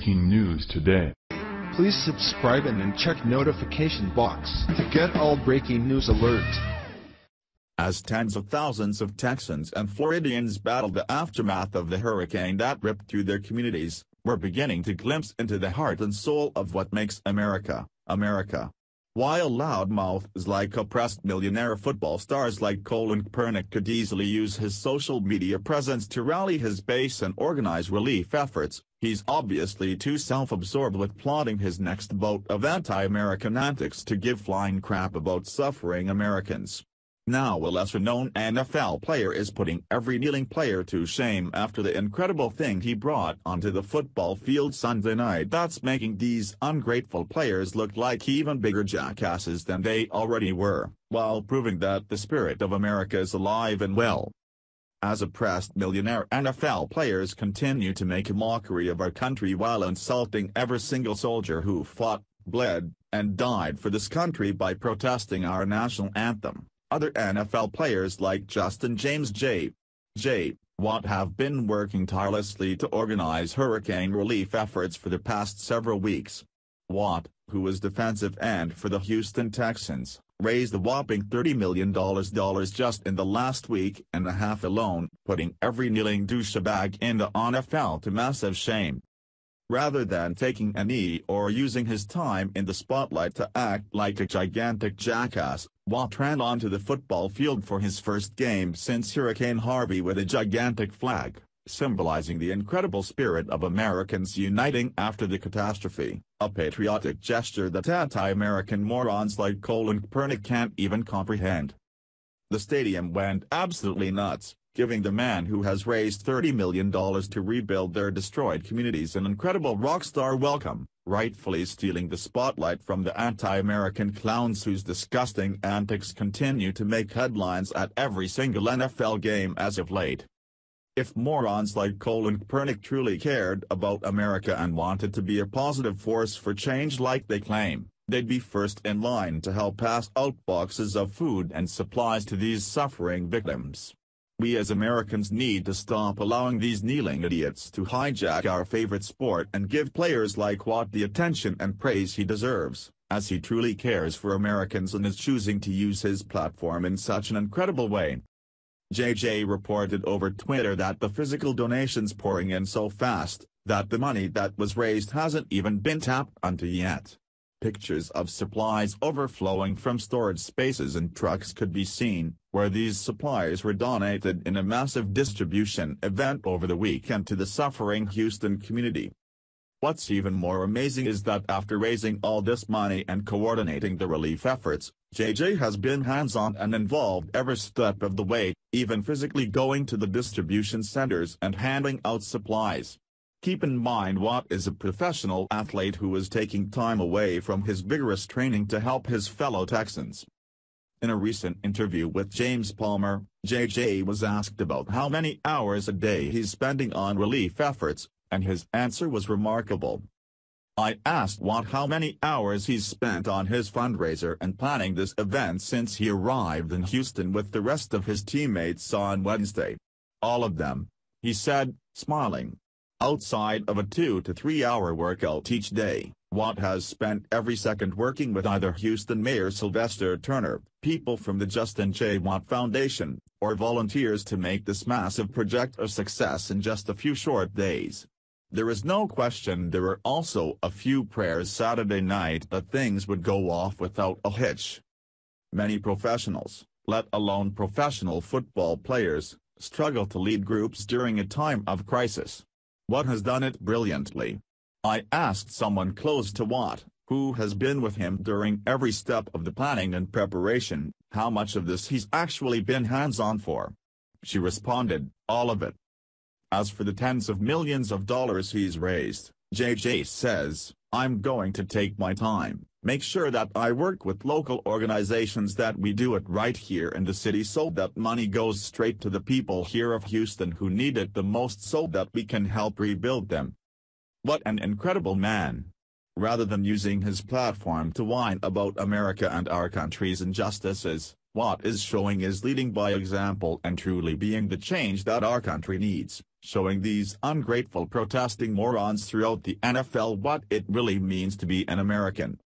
breaking news today. Please subscribe and check notification box to get all breaking news alerts. As tens of thousands of Texans and Floridians battle the aftermath of the hurricane that ripped through their communities, we're beginning to glimpse into the heart and soul of what makes America, America. While loudmouths like oppressed millionaire football stars like Colin Kaepernick could easily use his social media presence to rally his base and organize relief efforts, he's obviously too self-absorbed with plotting his next bout of anti-American antics to give flying crap about suffering Americans. Now a lesser-known NFL player is putting every kneeling player to shame after the incredible thing he brought onto the football field Sunday night that's making these ungrateful players look like even bigger jackasses than they already were, while proving that the spirit of America is alive and well. As oppressed millionaire NFL players continue to make a mockery of our country while insulting every single soldier who fought, bled, and died for this country by protesting our national anthem. Other NFL players like Justin James J. Watt have been working tirelessly to organize hurricane relief efforts for the past several weeks. Watt, who is defensive end for the Houston Texans, raised a whopping $30 million just in the last week and a half alone, putting every kneeling douchebag in the NFL to massive shame. Rather than taking a knee or using his time in the spotlight to act like a gigantic jackass, Watt ran onto the football field for his first game since Hurricane Harvey with a gigantic flag, symbolizing the incredible spirit of Americans uniting after the catastrophe, a patriotic gesture that anti-American morons like Colin Kaepernick can't even comprehend. The stadium went absolutely nuts, giving the man who has raised $30 million to rebuild their destroyed communities an incredible rock star welcome, rightfully stealing the spotlight from the anti-American clowns whose disgusting antics continue to make headlines at every single NFL game as of late. If morons like Colin Kaepernick truly cared about America and wanted to be a positive force for change like they claim, they'd be first in line to help pass out boxes of food and supplies to these suffering victims. We as Americans need to stop allowing these kneeling idiots to hijack our favorite sport and give players like Watt the attention and praise he deserves, as he truly cares for Americans and is choosing to use his platform in such an incredible way. JJ reported over Twitter that the physical donations pouring in so fast, that the money that was raised hasn't even been tapped into yet. Pictures of supplies overflowing from storage spaces and trucks could be seen, where these supplies were donated in a massive distribution event over the weekend to the suffering Houston community. What's even more amazing is that after raising all this money and coordinating the relief efforts, JJ has been hands-on and involved every step of the way, even physically going to the distribution centers and handing out supplies. Keep in mind Watt is a professional athlete who is taking time away from his vigorous training to help his fellow Texans. In a recent interview with James Palmer, JJ was asked about how many hours a day he's spending on relief efforts, and his answer was remarkable. I asked Watt how many hours he's spent on his fundraiser and planning this event since he arrived in Houston with the rest of his teammates on Wednesday. All of them, he said, smiling. Outside of a 2 to 3 hour workout each day, Watt has spent every second working with either Houston Mayor Sylvester Turner, people from the Justin J. Watt Foundation, or volunteers to make this massive project a success in just a few short days. There is no question there were also a few prayers Saturday night that things would go off without a hitch. Many professionals, let alone professional football players, struggle to lead groups during a time of crisis. Watt has done it brilliantly. I asked someone close to Watt, who has been with him during every step of the planning and preparation, how much of this he's actually been hands-on for. She responded, all of it. As for the tens of millions of dollars he's raised, JJ says, I'm going to take my time, make sure that I work with local organizations, that we do it right here in the city so that money goes straight to the people here of Houston who need it the most so that we can help rebuild them. What an incredible man. Rather than using his platform to whine about America and our country's injustices, Watt is showing is leading by example and truly being the change that our country needs. showing these ungrateful protesting morons throughout the NFL what it really means to be an American.